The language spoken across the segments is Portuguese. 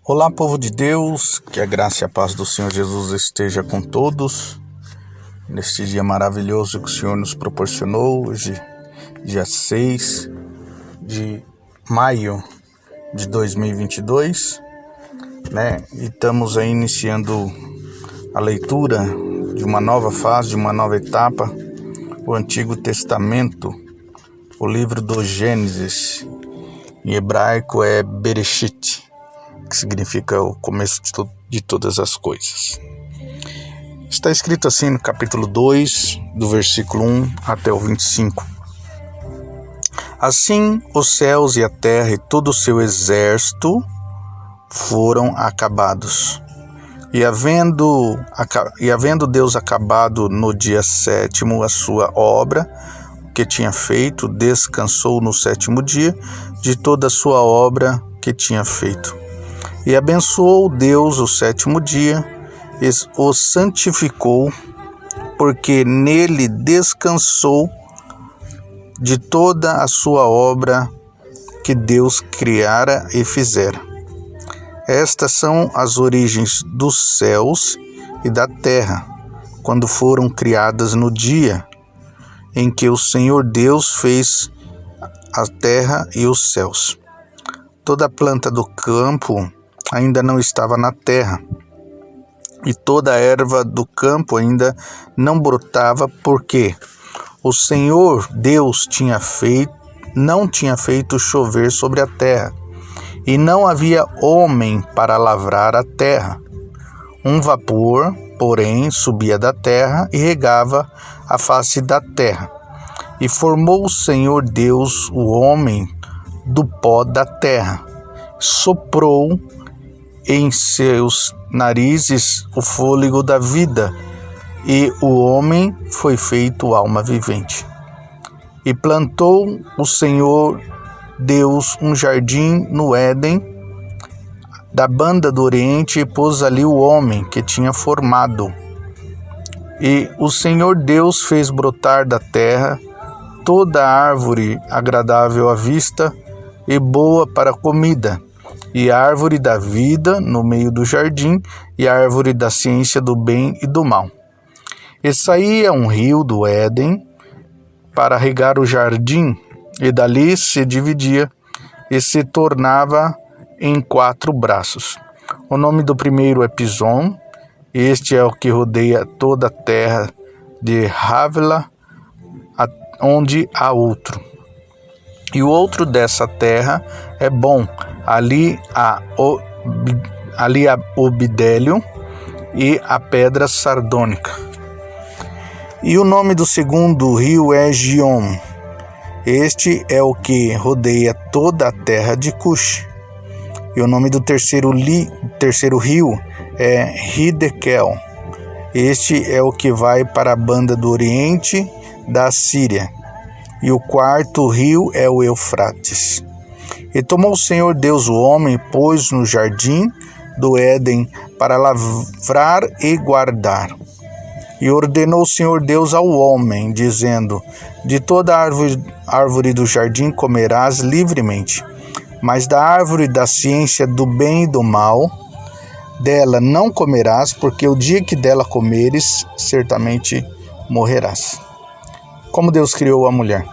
Olá, povo de Deus, que a graça e a paz do Senhor Jesus esteja com todos, neste dia maravilhoso que o Senhor nos proporcionou, hoje, dia 6 de maio de 2022, E estamos aí iniciando a leitura de uma nova fase, de uma nova etapa, o Antigo Testamento, o livro do Gênesis, em hebraico é Bereshit, que significa o começo de todas as coisas. Está escrito assim no capítulo 2, do versículo 1 até o 25. Assim os céus e a terra e todo o seu exército foram acabados. E havendo Deus acabado no dia 7º a sua obra, que tinha feito, descansou no 7º dia de toda a sua obra que tinha feito. E abençoou Deus o 7º dia, e o santificou, porque nele descansou de toda a sua obra que Deus criara e fizera. Estas são as origens dos céus e da terra, quando foram criadas no dia em que o Senhor Deus fez a terra e os céus. Toda a planta do campo ainda não estava na terra, e toda a erva do campo ainda não brotava, porque o Senhor Deus não tinha feito chover sobre a terra, e não havia homem para lavrar a terra. Um vapor, porém, subia da terra e regava a face da terra. E formou o Senhor Deus o homem do pó da terra, soprou em seus narizes o fôlego da vida, e o homem foi feito alma vivente. E plantou o Senhor Deus um jardim no Éden, da banda do Oriente, e pôs ali o homem que tinha formado. E o Senhor Deus fez brotar da terra toda árvore agradável à vista e boa para a comida, e a árvore da vida no meio do jardim, e a árvore da ciência do bem e do mal. E saía um rio do Éden para regar o jardim, e dali se dividia e se tornava em 4 braços. O nome do primeiro é Pison, este é o que rodeia toda a terra de Havilah, onde há outro. E o outro dessa terra é bom, ali há o bidélio e a pedra sardônica. E o nome do segundo rio é Gion. Este é o que rodeia toda a terra de Cush. E o nome do terceiro rio é Hidekel. Este é o que vai para a banda do Oriente da Síria. E o quarto rio é o Eufrates. E tomou o Senhor Deus o homem e pôs no jardim do Éden para lavrar e guardar. E ordenou o Senhor Deus ao homem, dizendo: de toda árvore do jardim comerás livremente, mas da árvore da ciência do bem e do mal, dela não comerás, porque o dia que dela comeres, certamente morrerás. Como Deus criou a mulher.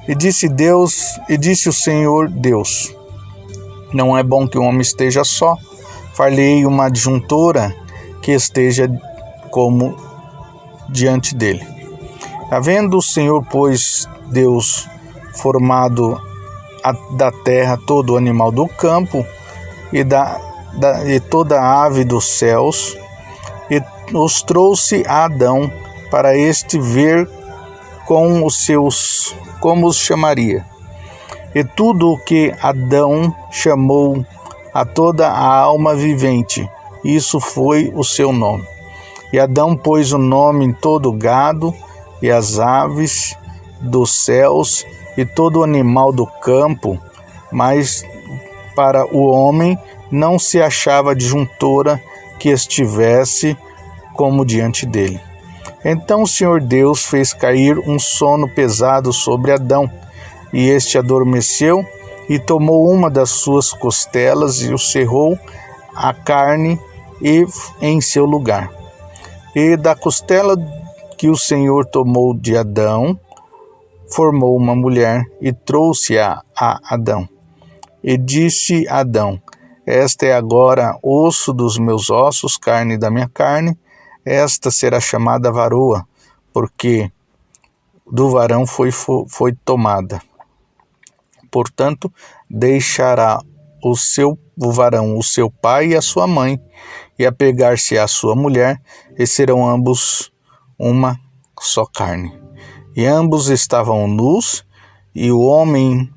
E disse o Senhor Deus: não é bom que o homem esteja só, far-lhe-ei uma adjuntora que esteja como diante dele. Havendo o Senhor, pois, Deus formado da terra todo o animal do campo e toda a ave dos céus, e os trouxe a Adão para este ver como os chamaria. E tudo o que Adão chamou a toda a alma vivente, isso foi o seu nome. E Adão pôs o nome em todo o gado, e as aves dos céus, e todo animal do campo, mas para o homem não se achava adjuntora que estivesse como diante dele. Então o Senhor Deus fez cair um sono pesado sobre Adão, e este adormeceu, e tomou uma das suas costelas e o cerrou a carne em seu lugar. E da costela que o Senhor tomou de Adão, formou uma mulher e trouxe-a a Adão. E disse Adão: esta é agora osso dos meus ossos, carne da minha carne, esta será chamada varoa, porque do varão foi tomada. Portanto, deixará o varão o seu pai e a sua mãe, e apegar-se à sua mulher, e serão ambos uma só carne. E ambos estavam nus, e o homem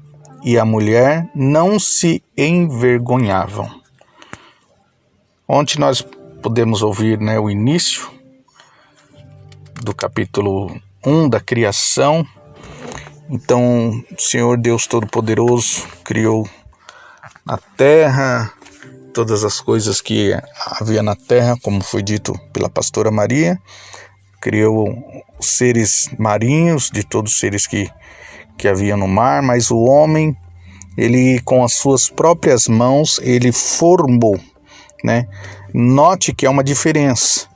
e a mulher não se envergonhavam. Ontem nós podemos ouvir, o início do capítulo 1 da criação. Então, o Senhor Deus Todo-Poderoso criou a terra, todas as coisas que havia na terra, como foi dito pela pastora Maria, criou os seres marinhos, de todos os seres que havia no mar, mas o homem, ele com as suas próprias mãos, ele formou, Note que há uma diferença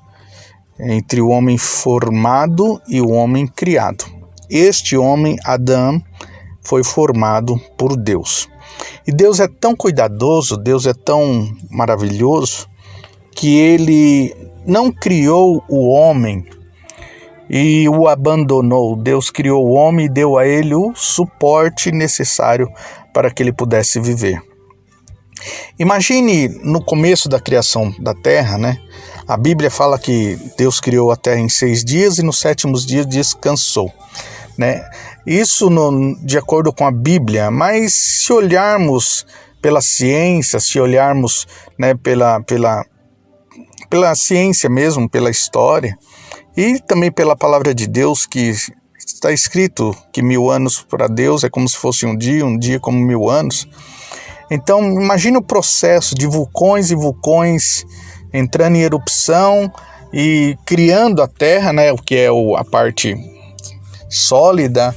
entre o homem formado e o homem criado. Este homem, Adão, foi formado por Deus. E Deus é tão cuidadoso, Deus é tão maravilhoso, que ele não criou o homem e o abandonou. Deus criou o homem e deu a ele o suporte necessário para que ele pudesse viver. Imagine no começo da criação da terra, A Bíblia fala que Deus criou a terra em 6 dias e no 7º dia descansou, Isso de acordo com a Bíblia, mas se olharmos pela ciência, se olharmos pela ciência mesmo, pela história, e também pela palavra de Deus, que está escrito que 1000 anos para Deus é como se fosse um dia como 1000 anos. Então, imagine o processo de vulcões e vulcões entrando em erupção e criando a terra, o que é a parte sólida,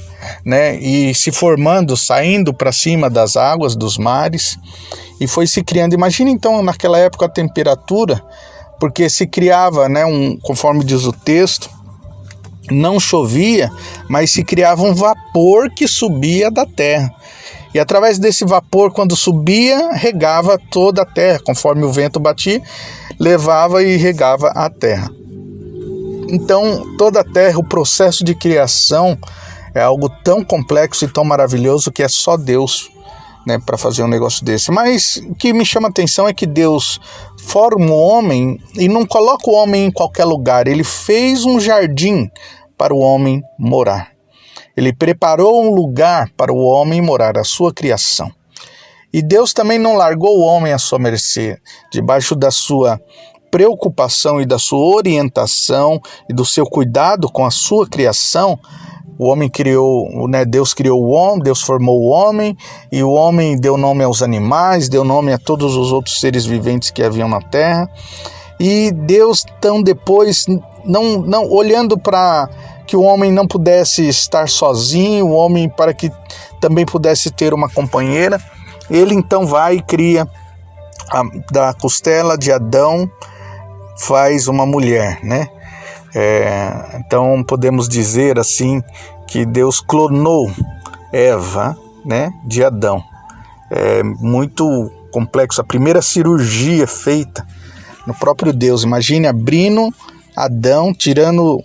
e se formando, saindo para cima das águas, dos mares, e foi se criando. Imagine então naquela época a temperatura, porque se criava, conforme diz o texto, não chovia, mas se criava um vapor que subia da terra. E através desse vapor, quando subia, regava toda a terra, conforme o vento batia, levava e regava a terra. Então, toda a terra, o processo de criação é algo tão complexo e tão maravilhoso que é só Deus, para fazer um negócio desse. Mas o que me chama a atenção é que Deus forma o homem e não coloca o homem em qualquer lugar. Ele fez um jardim para o homem morar. Ele preparou um lugar para o homem morar, a sua criação. E Deus também não largou o homem à sua mercê, debaixo da sua preocupação e da sua orientação e do seu cuidado com a sua criação. O homem criou, Deus criou o homem, Deus formou o homem, e o homem deu nome aos animais, deu nome a todos os outros seres viventes que haviam na terra. E Deus, então, depois, não olhando para que o homem não pudesse estar sozinho, o homem para que também pudesse ter uma companheira, ele então vai e cria da costela de Adão, faz uma mulher, Então podemos dizer assim que Deus clonou Eva, de Adão. É muito complexo, a primeira cirurgia feita no próprio Deus. Imagine abrindo Adão, tirando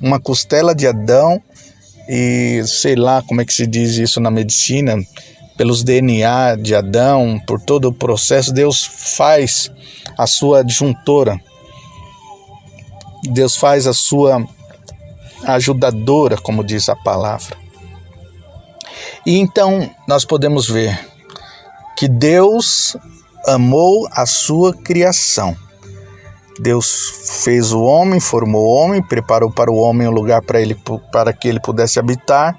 uma costela de Adão e sei lá como é que se diz isso na medicina, pelos DNA de Adão, por todo o processo, Deus faz a sua adjuntora, Deus faz a sua ajudadora, como diz a palavra. E então nós podemos ver que Deus amou a sua criação. Deus fez o homem, formou o homem, preparou para o homem um lugar para que ele pudesse habitar.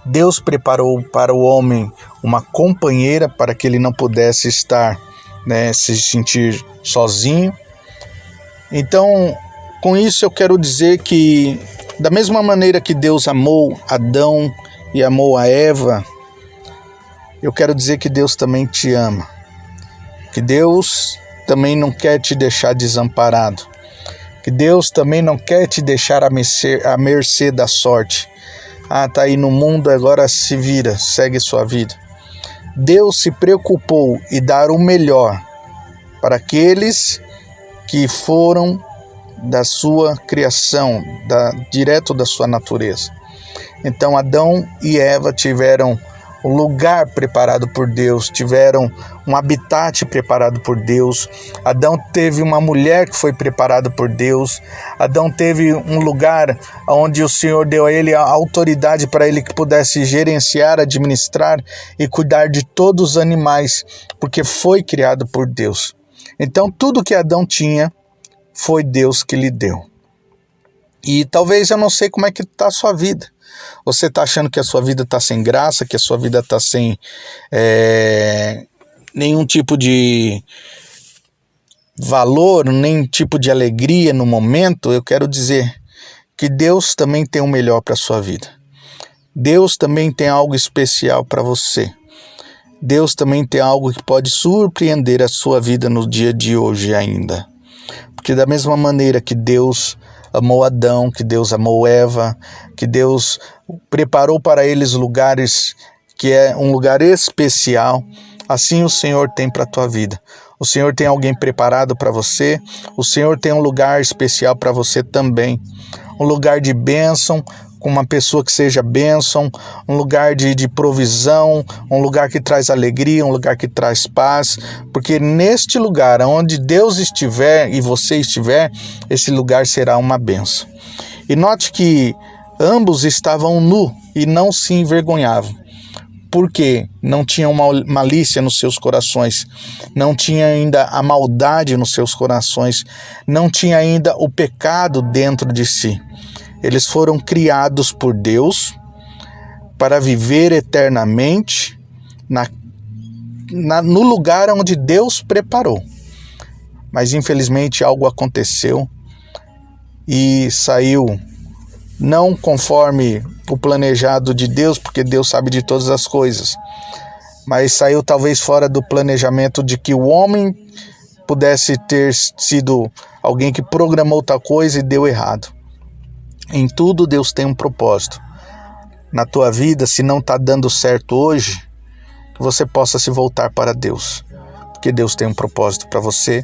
Deus preparou para o homem uma companheira para que ele não pudesse estar, se sentir sozinho. Então, com isso eu quero dizer que, da mesma maneira que Deus amou Adão e amou a Eva, eu quero dizer que Deus também te ama, que Deus também não quer te deixar desamparado, que Deus também não quer te deixar à mercê da sorte. Tá aí no mundo, agora se vira, segue sua vida. Deus se preocupou em dar o melhor para aqueles que foram da sua criação, direto da sua natureza. Então Adão e Eva tiveram um lugar preparado por Deus, tiveram um habitat preparado por Deus. Adão teve uma mulher que foi preparada por Deus. Adão teve um lugar onde o Senhor deu a ele a autoridade para ele que pudesse gerenciar, administrar e cuidar de todos os animais, porque foi criado por Deus. Então tudo que Adão tinha foi Deus que lhe deu. E talvez eu não sei como é que está a sua vida. Você está achando que a sua vida está sem graça, que a sua vida está sem nenhum tipo de valor, nenhum tipo de alegria no momento. Eu quero dizer que Deus também tem o melhor para a sua vida. Deus também tem algo especial para você. Deus também tem algo que pode surpreender a sua vida no dia de hoje ainda. Porque da mesma maneira que Deus amou Adão, que Deus amou Eva, que Deus preparou para eles lugares que é um lugar especial, assim o Senhor tem para a tua vida. O Senhor tem alguém preparado para você, o Senhor tem um lugar especial para você também. Um lugar de bênção, com uma pessoa que seja bênção, um lugar de provisão, um lugar que traz alegria, um lugar que traz paz, porque neste lugar onde Deus estiver e você estiver, esse lugar será uma bênção. E note que ambos estavam nus e não se envergonhavam, porque não tinham malícia nos seus corações, não tinha ainda a maldade nos seus corações, não tinha ainda o pecado dentro de si. Eles foram criados por Deus para viver eternamente no lugar onde Deus preparou. Mas infelizmente algo aconteceu e saiu não conforme o planejado de Deus, porque Deus sabe de todas as coisas, mas saiu talvez fora do planejamento de que o homem pudesse ter sido alguém que programou tal coisa e deu errado. Em tudo Deus tem um propósito. Na tua vida, se não está dando certo hoje, que você possa se voltar para Deus, porque Deus tem um propósito para você,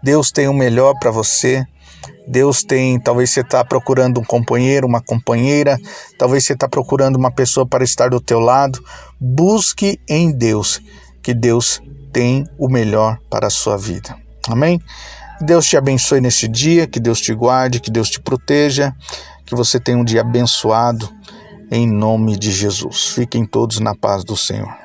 Deus tem o melhor para você. Deus tem, talvez você está procurando um companheiro, uma companheira, talvez você está procurando uma pessoa para estar do teu lado. Busque em Deus, que Deus tem o melhor para a sua vida. Amém? Deus te abençoe nesse dia, que Deus te guarde, que Deus te proteja, que você tenha um dia abençoado, em nome de Jesus. Fiquem todos na paz do Senhor.